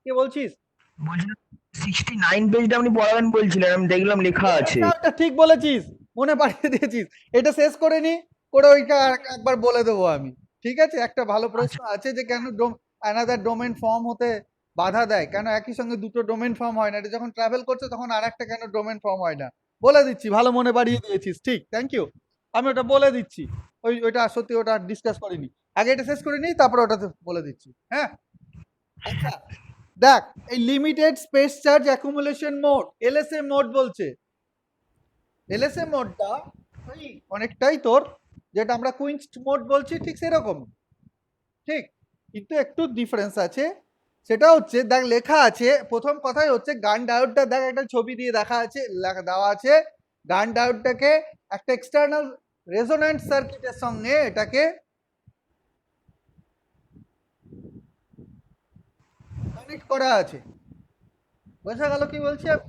কি বলছিস? বলছিলাম 69 পেজটা আপনি পড়াবেন বলছিলেন, আমি দেখলাম লেখা আছে। এটা ঠিক বলেছিস, মনে পাঠিয়ে দিয়েছিস। এটা শেষ করে নি, করে ওইটা একবার বলে দেবো আমি, ঠিক আছে? একটা ভালো প্রশ্ন আছে যে কেন অ্যানাদার ডোমেন ফর্ম হতে বাধা দেয়, কেন একই সঙ্গে দুটো ডোমেন ফর্ম হয় না, এটা যখন ট্রাভেল করছে তখন আর একটা কেন ডোমেন ফর্ম হয় না, বলে দিচ্ছি। ভালো মনে বাড়িয়ে দিয়েছিস, ঠিক, থ্যাংক ইউ। আমি ওটা বলে দিচ্ছি, ওইটা সত্যি ওটা ডিসকাস করিনি, আগে এটা শেষ করে নিই তারপর ওটা বলে দিচ্ছি। হ্যাঁ, আচ্ছা দেখ এই limited space charge accumulation mode, LSA mode বলছে, এলএসএম মোডটা ওই অনেকটাই তোর যেটা আমরা কুইন্সড মোড বলছি ঠিক সেরকম, ঠিক, কিন্তু একটু ডিফারেন্স আছে। সেটা হচ্ছে দেখ লেখা আছে প্রথম কথাই হচ্ছে গান ডায়োডটা, দেখ একটা ছবি দিয়ে দেখা আছে, দেওয়া আছে গান ডায়োডটাকে একটা এক্সটার্নাল রেজোন্যান্ট সার্কিটের সঙ্গে এটাকে কানেক্ট করা আছে। বোঝা গেল কি বলছি আমি?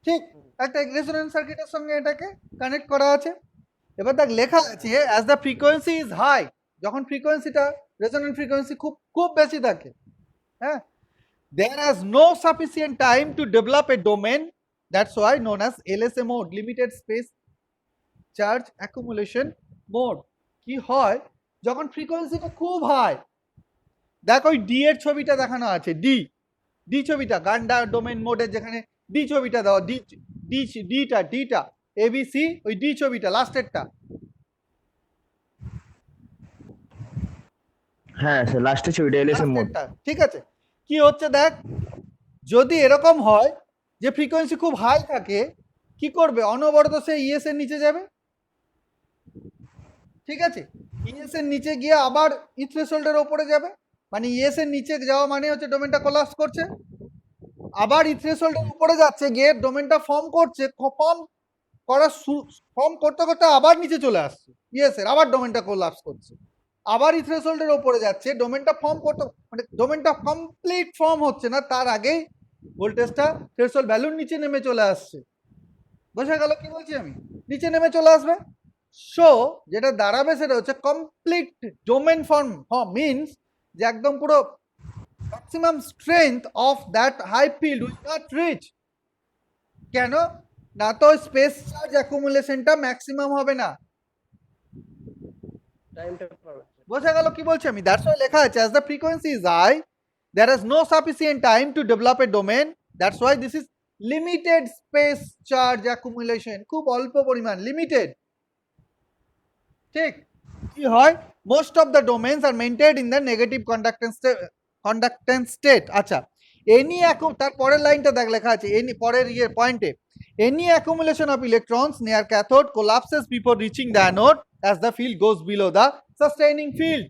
ঠিক, একটা রেজোন্যান্ট সার্কিটের সঙ্গে এটাকে কানেক্ট করা আছে। এবার দেখ লেখা আছে as the frequency is high, যখন ফ্রিকোয়েন্সিটা রেজোন্যান্ট ফ্রিকোয়েন্সি খুব খুব বেশি থাকে, হ্যাঁ, there has no sufficient time to develop a domain, that's why known as LSA mode, limited space charge accumulation mode। কি হয় যখন ফ্রিকোয়েন্সিটা খুব হাই, দেখ ওই ডি এর ছবিটা দেখানো আছে, ডি ডি ছবিটা গান ডোমেন মোডের যেখানে ডি ছবিটা দেওয়া, ডি ডি ডিটা ডিটা এবিসি, ওই ডি ছবিটা লাস্টেরটা, হ্যাঁ স্যার লাস্টে ছবিটা এলএসএম মোড। লাস্টেরটা, ঠিক আছে। কি হচ্ছে দেখ, যদি এরকম হয় যে ফ্রিকোয়েন্সি খুব হাই থাকে, কি করবে, অনবরত সে ইএস এর নিচে যাবে, ঠিক আছে, ইএস এর নিচে গিয়ে আবার ই থ্রেশহোল্ডের ওপরে যাবে, মানে ইএস এর নিচে যাওয়া মানে হচ্ছে ডোমেনটা কোলাপস করছে, আবার ই থ্রেশহোল্ডের উপরে যাচ্ছে, গিয়ে ডোমেনটা ফর্ম করছে, ফর্ম করতে করতে আবার নিচে চলে আসছে ইএস এর, আবার ডোমেনটা কোলাপস করছে, আবার ই থ্রেশহোল্ডের ওপরে যাচ্ছে, ডোমেনটা ফর্ম করতে মানে ডোমেনটা কমপ্লিট ফর্ম হচ্ছে না তার আগেই ভোল্টেজটা থ্রেশহোল্ড ভ্যালুর নিচে নেমে চলে আসছে। বোঝা গেল কি বলছি আমি? নিচে নেমে চলে আসবে। সো যেটা দাঁড়াবে সেটা হচ্ছে কমপ্লিট ডোমেন ফর্ম মিনস যে একদম পুরো maximum strength of that high field will not reach. কেন না, তো স্পেস চার্জ অ্যাকুমুলেশনটা ম্যাক্সিমাম হবে না। টাইমটা পাবে। বোঝা গেল কি বলছি আমি? দ্যাটস ওয়াই লেখা আছে as the frequency is high there is no sufficient time to develop a domain, that's why this is limited space charge accumulation, খুব অল্প পরিমাণ, লিমিটেড, ঠিক। কি হয়, most of the domains are maintained in the negative conductance state. আচ্ছা, এনি তার পরের লাইনটা দেখ লেখা আছে, এনি পরের পয়েন্টে, any accumulation of electrons near cathode collapses before reaching the anode as the field goes below the sustaining field।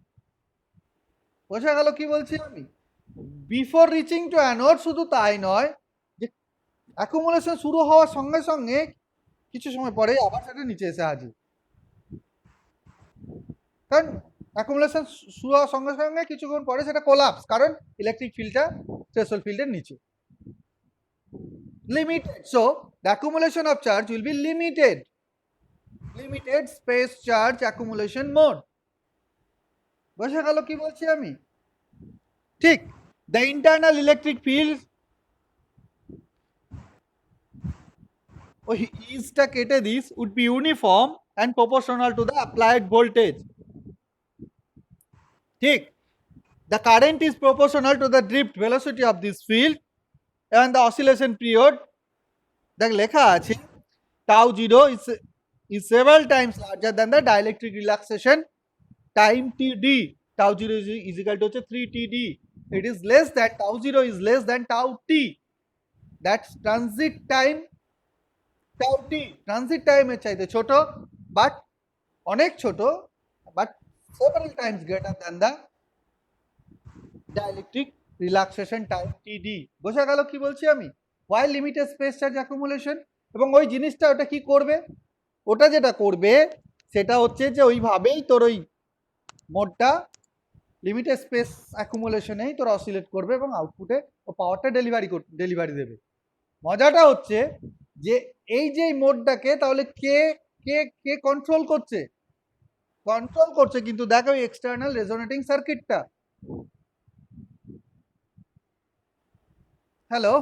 বোঝা গেল কি বলছি আমি? বিফোর রিচিং টু অ্যানোড শুধু তাই নয়, যে অ্যাকুমুলেশন শুরু হওয়ার সঙ্গে সঙ্গে কিছু সময় পরে আবার সেটা নিচে এসে হাজির, কারণ অ্যাকুমুলেশন শুরু হওয়ার সঙ্গে সঙ্গে কিছুক্ষণ পরে সেটা কোলাপস, কারণ ইলেকট্রিক ফিল্ডটা থ্রেশহোল্ড ফিল্ডের নিচে। Limited, so the accumulation of charge will be limited, limited space charge accumulation mode. বোঝা গেল কি বলছি আমি? ঠিক, দ্য ইন্টারনাল ইলেকট্রিক ফিল্ড, ওই ইজটা কেটে দিস, would be uniform and proportional to the applied voltage, ঠিক। The current is proportional to the drift velocity of this field and the oscillation period, দেখ লেখা আছে tau 0 is several times larger than the dielectric relaxation time td, tau 0 is equal to 3 td, it is less than tau 0 is less than tau t, that's transit time, tau t transit time এর চাইতে ছোট, but অনেক ছোট, but several times greater than the dielectric relaxation time td। বোঝা গেল কি বলছি আমি? why limited space charge accumulation, এবং ওই জিনিসটা ওটা কি করবে, ওটা যেটা করবে সেটা হচ্ছে যে ওইভাবেই তোর ওই মোডটা লিমিটেড স্পেস অ্যাকুমুলেশনেই তোর অসিলেট করবে এবং আউটপুটে ও পাওয়ারটা ডেলিভারি দেবে। মজাটা হচ্ছে যে এই যে মোডটাকে তাহলে কে কে কে কন্ট্রোল করছে, কিন্তু দেখো ওই এক্সটার্নাল রেজোনেটিং সার্কিটটা। হ্যালো,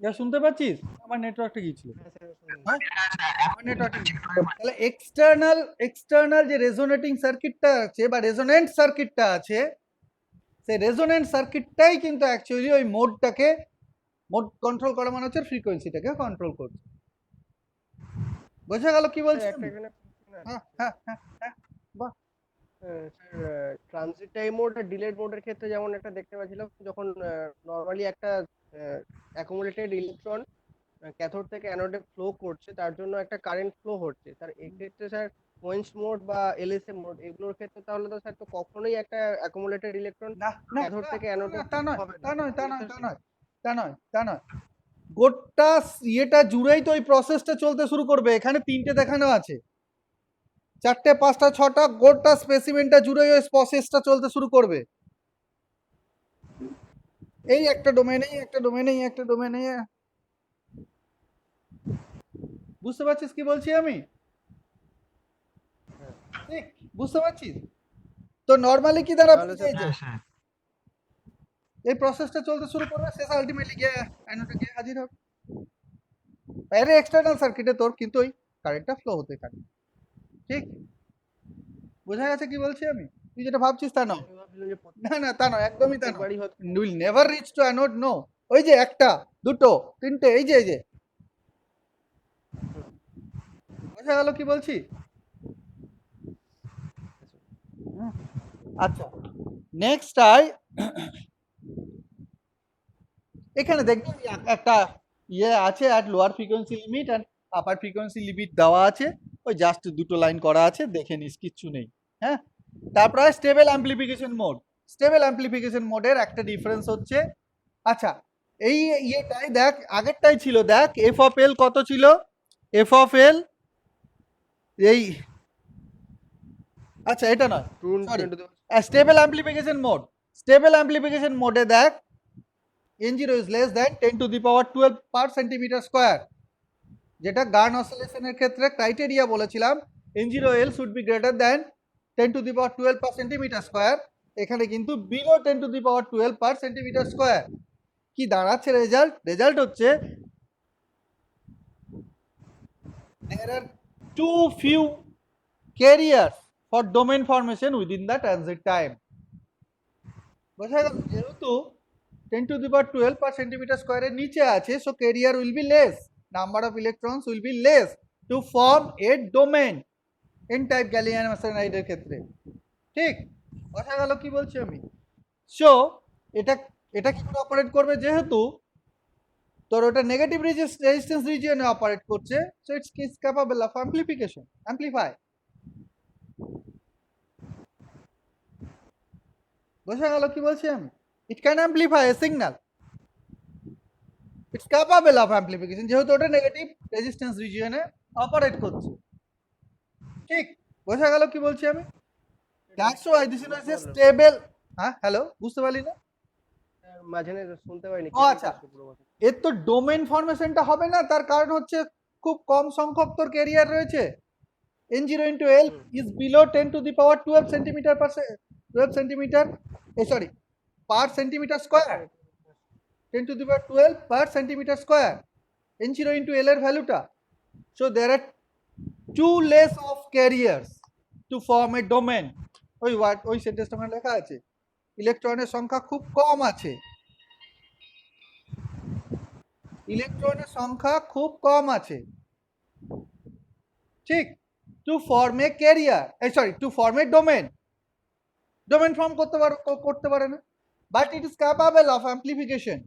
যা শুনতে পাচ্ছিস? আমার নেটওয়ার্কটা গিয়েছিল। হ্যাঁ? আমার নেটওয়ার্কটা তাহলে এক্সটার্নাল যে রেজোনেটিং সার্কিটটা আছে বা রেজোনেন্ট সার্কিটটা আছে, সেই রেজোনেন্ট সার্কিটটাই কিন্তু অ্যাকচুয়ালি ওই মোড কন্ট্রোল করা মানে হচ্ছে ফ্রিকোয়েন্সিটাকে কন্ট্রোল করছে। বোঝা গেল কি বলছি স্যার, একটা আমি? এখানে question আছে। হ্যাঁ হ্যাঁ হ্যাঁ হ্যাঁ বাহ। স্যার, ট্রানজিট টাইম মোড আর ডিলেড মোডের ক্ষেত্রে যেমন একটা দেখতে পাচ্ছিলাম, যখন নর্মালি একটা অ্যাকুমুলেটেড ইলেকট্রন ক্যাথোড থেকে অ্যানোডে ফ্লো করছে, তার জন্য একটা কারেন্ট ফ্লো হচ্ছে। স্যার, এক্ষেত্রে স্যার কোয়েন্স মোড বা এলএসএ মোড এগুলোর ক্ষেত্রে তাহলে তো স্যার তো কখনোই একটা অ্যাকুমুলেটেড ইলেকট্রন না না ক্যাথোড থেকে অ্যানোডে তা নয় হবে তা না। নয় তা তাহলে নয় তো তা নয় তা নয় তা নয় গোটা ইয়েটা জুড়েই তো ওই প্রসেসটা চলতে শুরু করবে। এখানে 3টে দেখানো আছে, 4টে 5টা 6টা, গোটা স্পেসিমেনটা জুড়েই ওই প্রসেসটা চলতে শুরু করবে। এই একটা ডোমেন, এই একটা ডোমেন, এই একটা ডোমেন, এই বুঝতে পারছিস কি বলছি আমি? ঠিক বুঝতে পারছিস তো? নর্মালি কি দাঁড়াবে তাহলে এই যে হ্যাঁ স্যার। এই প্রসেসটা চলতে শুরু করবে, শেষ আলটিমেটলি গিয়ে অ্যানোডে গিয়ে হাজির হবে। বাইরে এক্সটার্নাল সার্কিটে তোর কিন্তু ওই কারেন্টটা ফ্লো হতে থাকে। ঠিক বোঝা গেছে কি বলছি আমি? তুই যেটা ভাবছিস তা নয়। আমি ভাবছিলাম যে না না তা নয়, একদমই তা নয়। প্রত্যেকবারই হয়তো will never reach to anode, no. ওই যে একটা দুটো তিনটে, এই যে বোঝা গেল কি বলছি? আচ্ছা, নেক্সট আই এখানে দেখবেন একটা ইয়ে আছে, at lower frequency limit and upper frequency limit দেওয়া আছে। ওই জাস্ট দুটো লাইন করা আছে, দেখে নিস, কিচ্ছু নেই। হ্যাঁ, তারপরে stable amplification mode. Stable amplification মোডের একটা ডিফারেন্স হচ্ছে, আচ্ছা এই ইয়েটাই দেখ, আগেরটাই ছিল দেখ, এফ অফ এল কত ছিল? এফ অফ এল এই, আচ্ছা এটা নয়, sorry, stable amplification mode. Stable amplification মোডে দেখ n0 is less than 10 to the power 12 per centimeter square, যেটা গান অসিলেশনের ক্ষেত্রে ক্রাইটেরিয়া বলেছিলাম, n0l should be greater than 10 to the power 12 per centimeter square। এখানে কিন্তু below 10 to the power 12 per centimeter square। কি দাঁড়াচ্ছে রেজাল্ট হচ্ছে there are too few carriers for domain formation within the transit time। বোঝা গেল? যেহেতু 10 to the power 12 per centimeter square এর নিচে আছে, so carrier will be less, number of electrons will be less to form a domain n type gallium arsenide এর ক্ষেত্রে। ঠিক বোঝা গেল কি বলছি আমি? সো এটা এটা কি করে অপারেট করবে? যেহেতু তোর ওটা নেগেটিভ রেজিস্ট্যান্স রিজিয়নে অপারেট করছে, so it's capable of amplify. বোঝা গেল কি বলছি আমি? It can amplify A signal, it's capable of amplification, যেহেতু ওটা নেগেটিভ রেজিস্ট্যান্স রিজিয়নে অপারেট করছে। ঠিক বোঝা গেল কি বলছি আমি? That's why this is a stable. হ্যাঁ হ্যালো, বুঝতে পারলি না? মাঝখানে শুনতে পাইনি। ও আচ্ছা, এর তো ডোমেন ফরমেশনটা হবে না, তার কারণ হচ্ছে খুব কম সংখ্যক তোর ক্যারিয়ার রয়েছে। n0 into l is below 10 to the power 12 centimeter per 12 centimeter, sorry, per centimeter square, 10 to the power 12 per centimeter square, n0 into l এর ভ্যালুটা। So there are two less of carriers to form a domain। ওই সেন্টেন্সটা ওখানে লেখা আছে, ইলেকট্রনের সংখ্যা খুব কম আছে, ইলেকট্রনের সংখ্যা খুব কম আছে। ঠিক, to form A career, sorry, to form A domain form করতে পারে না, but it is capable of amplification,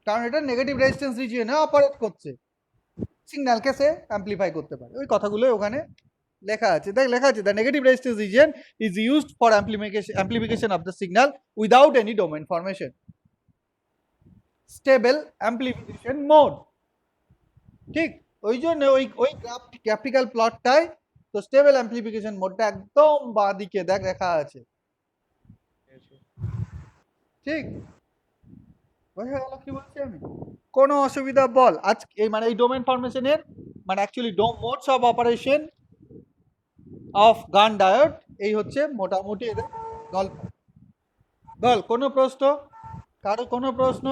কারণ এটা নেগেটিভ রেজিস্ট্যান্স রিজিয়নে অপারেট করছে, সিগন্যালকে সে অ্যাম্প্লিফাই করতে পারে। ওই কথাগুলো ওখানে লেখা আছে, দেখ লেখা আছে, the negative resistance region is used for amplification of the signal without any domain formation. Stable amplification mode. ঠিক, ওই জন্য ওই গ্রাফিক্যাল প্লটটাই তো স্টেবল অ্যাম্প্লিফিকেশন মোডটা একদম বাঁ দিকে দেখ লেখা আছে। ঠিক বোঝা গেল কি বলছি আমি? কোনো অসুবিধা বল? আজ এই মানে এই ডোমেন ফরমেশনের মানে actually modes of operation of গান ডায়োড এই হচ্ছে মোটামুটি এদের গল্প। বল কোনো প্রশ্ন? কারো কোনো প্রশ্ন?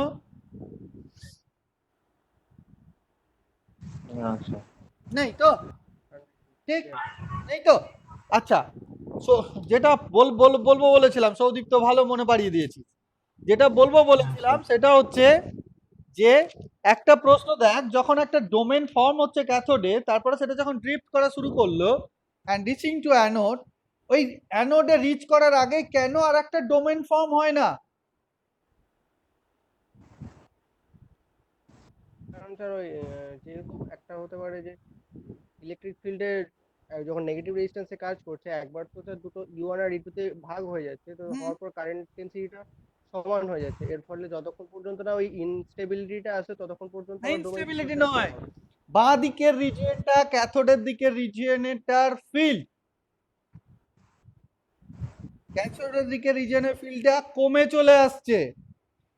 আচ্ছা। নেই তো, ঠিক নেই তো। আচ্ছা, সো যেটা বলবো বলেছিলাম, সৌদীপ তো ভালো মনে পাড়িয়ে দিয়েছি। যেটা বলবো বলেছিলাম সেটা হচ্ছে যে একটা প্রশ্ন দেখ, যখন একটা ডোমেন ফর্ম হচ্ছে ক্যাথোডে, তারপরে সেটা যখন ড্রিফট করা শুরু করলো অ্যান্ড রিচিং টু অ্যানোড, ওই অ্যানোডে রিচ করার আগে কেন আর একটা ডোমেন ফর্ম হয় না? কারণ স্যার ওই যেহেতু একটা হতে পারে যে ইলেকট্রিক ফিল্ডে যখন নেগেটিভ রেজিস্ট্যান্সে কাজ করছে, একবার তো স্যার দুটো ইউ1 আর ইটু তে ভাগ হয়ে যাচ্ছে, তো হুম, হওয়ার পর কারেন্ট ডেন্সিটিটা সমান হয়ে যাচ্ছে। এর ফলে যতক্ষণ পর্যন্ত না ওই ইনস্টেবিলিটিটা আসে ততক্ষণ পর্যন্ত আমার ডোমেন ইনস্টেবিলিটি প্রসেস নয়, হবে। বাঁ দিকের রিজিয়নটা ক্যাথোডের দিকের রিজিয়নটার ফিল্ড, ক্যাথোডের দিকের রিজিয়নের ফিল্ডটা কমে চলে আসছে,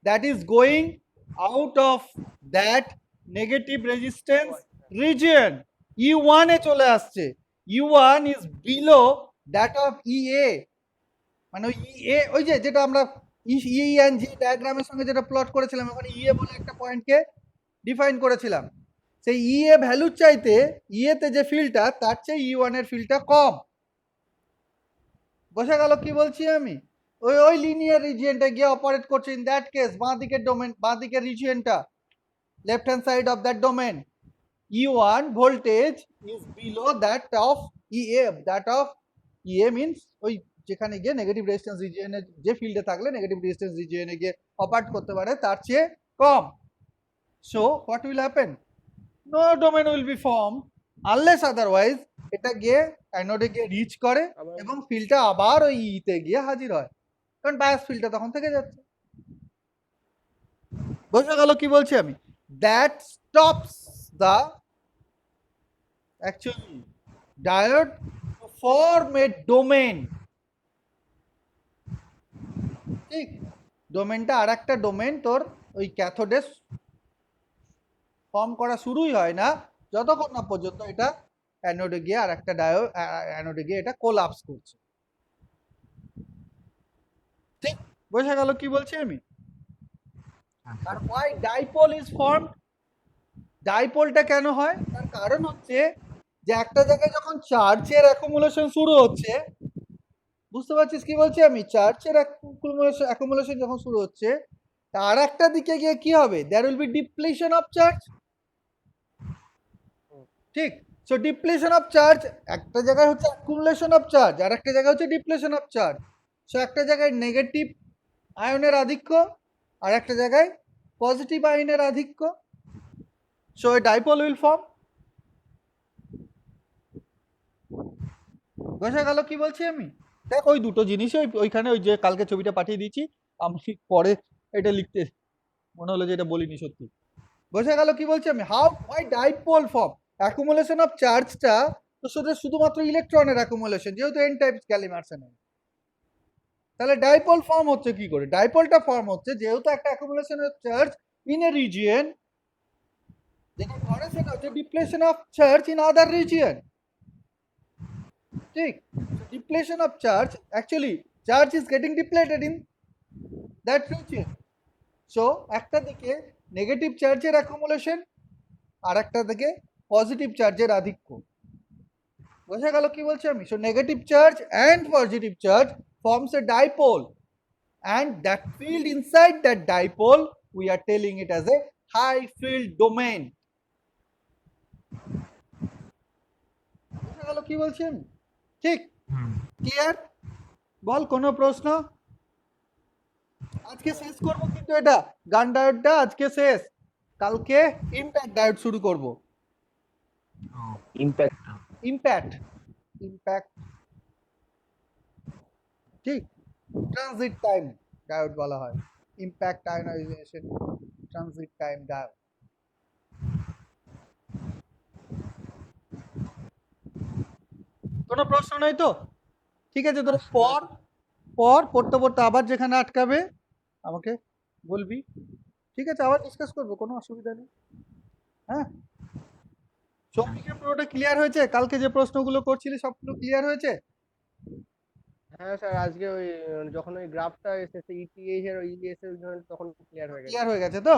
that is going out of that negative resistance region, E1 এ চলে আসছে। E1 is below that of EA, মানে ওই EA, ওই যে যেটা আমরা ENG ডায়াগ্রামের সঙ্গে যেটা প্লট করেছিলাম, ওখানে EA বলে একটা পয়েন্টকে ডিফাইন করেছিলাম। সেই EA ভ্যালুর চাইতে EA তে যে ফিল্ডটা, তার চেয়ে E1 এর ফিল্ডটা কম। বোঝা গেল কি বলছি আমি? ওই ওই লিনিয়ার রিজিয়নটা গিয়ে অপারেট করছে। ইন দ্যাট কেস বাঁ দিকের ডোমেন, বাঁ দিকের রিজিয়নটা, left hand side of that domain, E1 voltage is below that of EA, that of EA means ওই যেখানে গিয়ে নেগেটিভ রেজিস্ট্যান্স রিজিয়নে, যে ফিল্ডে থাকলে নেগেটিভ রেজিস্ট্যান্স রিজিয়নে গিয়ে অপারেট করতে পারে, তার চেয়ে কম। So what will happen? No domain will be form unless otherwise এটা গিয়ে অ্যানোডে গিয়ে রিচ করে আবার এবং ফিল্ডটা আবার ওই ইতে গিয়ে হাজির হয়, কারণ বায়াস ফিল্ডটা তখন থেকে যাচ্ছে। বোঝা গেল কি বলছি আমি? That stops the actually diode to form a domain, ঠিক? ডোমেনটা আর একটা ডোমেন তোর ওই ক্যাথোডে ফর্ম করা শুরুই হয় না যতক্ষণ না পর্যন্ত এটা অ্যানোডে গিয়ে আর একটা অ্যানোডে গিয়ে এটা কোলাপস করছে, ঠিক? বোঝা গেল কি বলছি আমি? আর why dipole is formed? ডাইপোলটা কেন হয়, তার কারণ হচ্ছে যে একটা জায়গায় যখন চার্জের অ্যাকুমুলেশন শুরু হচ্ছে, বুঝতে পারছিস কি বলছি আমি? চার্জের অ্যাকুমুলেশন যখন শুরু হচ্ছে, তার একটা দিকে গিয়ে কি হবে? There will be depletion of charge, ঠিক? সো ডিপ্লিশন অফ চার্জ, একটা জায়গায় হচ্ছে অ্যাকুমুলেশন অফ চার্জ, আর একটা জায়গায় হচ্ছে ডিপ্লিশন অফ চার্জ। সো একটা জায়গায় নেগেটিভ আয়নের আধিক্য, আর একটা জায়গায় পজিটিভ আয়নের আধিক্য। So A dipole will form. বোঝা গেল কি বলছি আমি? দেখ ওই দুটো জিনিসই ওইখানে, ওই যে কালকে ছবিটা পাঠিয়ে দিয়েছি, আমি পরে এটা লিখতে মনে হলো যে এটা বলিনি সত্যি। বোঝা গেল কি বলছি আমি? How why dipole form, accumulation of চার্জটা তো শুধুমাত্র ইলেকট্রনের অ্যাকুমুলেশন, যেহেতু এন টাইপ গ্যালিয়াম আর্সেনাইড। তাহলে ডাইপোল ফর্ম হচ্ছে কি করে? ডাইপোলটা ফর্ম হচ্ছে যেহেতু একটা accumulation of charge in a region, যেটা করে সেটা হচ্ছে depletion of charge in other region, ঠিক? Depletion of charge, actually charge is getting depleted in that region. So একটা দিকে নেগেটিভ চার্জের অ্যাকুমুলেশন, আর একটা দিকে পজিটিভ চার্জের আধিক্য। বোঝা গেল কি বলছি আমি? So negative charge and positive charge forms a dipole, and that field inside that dipole we are telling it as a high field domain. বোঝা গেল কি বলছি আমি? ঠিক? ক্লিয়ার? বল কোনো প্রশ্ন? আজকে শেষ করবো কিন্তু এটা, গান ডায়োডটা আজকে শেষ, কালকে ইম্প্যাক্ট ডায়োড শুরু করব। ইম্প্যাক্ট। ইম্প্যাক্ট, ইম্প্যাক্ট, ঠিক? ট্রানজিট টাইম ডায়োড বলা হয়, impact ionisation transit time diode. কোনো প্রশ্ন নাই তো? ঠিক আছে, তোর পড়তে পড়তে আবার যেখানে আটকাবে আমাকে বলবি, ঠিক আছে? আবার ডিসকাস করবো, কোনো অসুবিধা নেই। হ্যাঁ, সৌমিকের পুরোটা ক্লিয়ার হয়েছে? কালকে যে প্রশ্নগুলো করছিলি সবগুলো ক্লিয়ার হয়েছে? হ্যাঁ স্যার, আজকে ওই যখন ওই গ্রাফটা এসেছে ইটিএইচ আর ইএস এর জন্য, তখন ক্লিয়ার হয়ে গেছে। ক্লিয়ার হয়ে গেছে তো?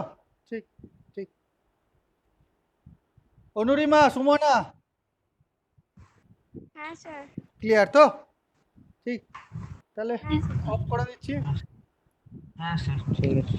ঠিক, ঠিক। অনুরিমা, সুমনা, হ্যাঁ স্যার। ক্লিয়ার তো? ঠিক, তাহলে হ্যাঁ স্যার। অফ করে দিচ্ছি। হ্যাঁ স্যার ঠিক আছে।